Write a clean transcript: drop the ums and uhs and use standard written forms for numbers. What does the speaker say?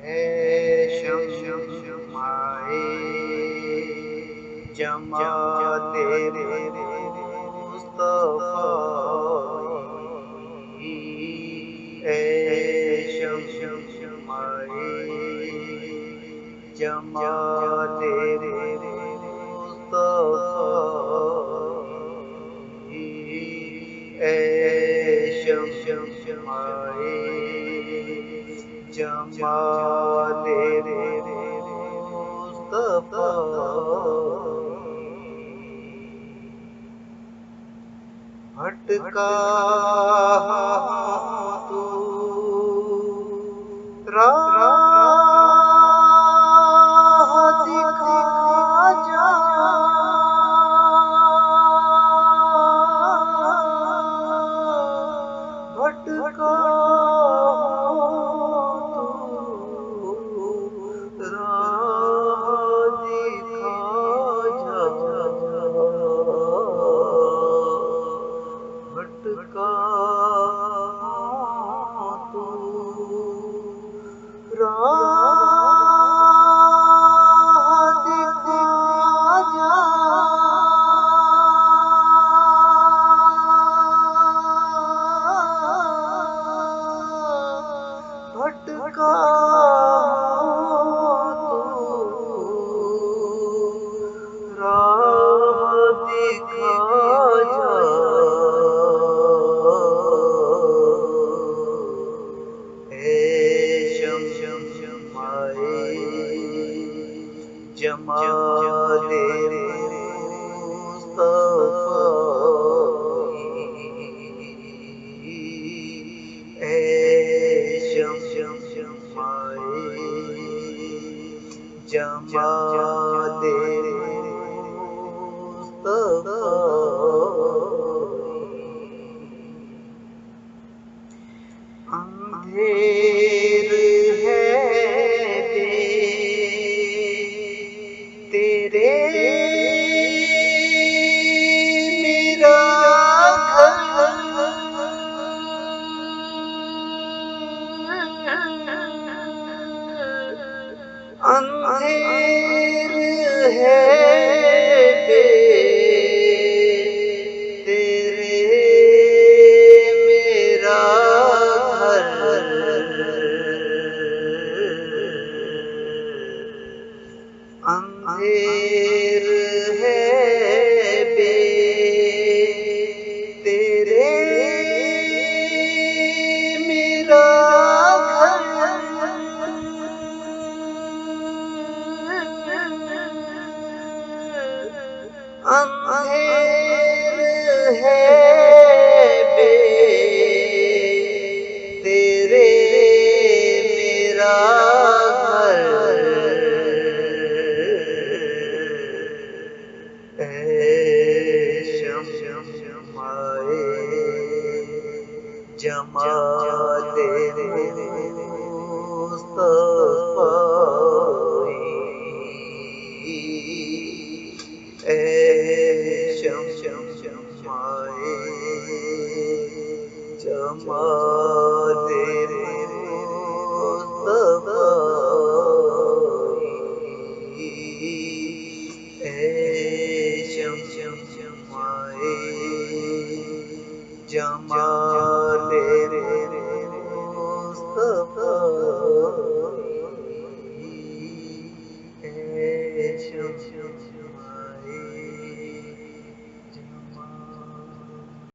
है शम्माए जमाते मुस्तफ़ाई, है शम्माए जमाते मुस्तफ़ाई, है शम्माए जमाले मुस्तफा। भटका तू राह दिखा जा, भटका भटका तू राह दिखा जा, भटका तू राह दिखा जा, जमाले मुस्तफ़ाई, है शम्माए जमाले मुस्तफ़ाई। अंधेर है तेरे मेरा घर, अंधेर है तेरे मेरा घर, अंधेर है तेरे मेरा घर, अंधेर है तेरे मेरा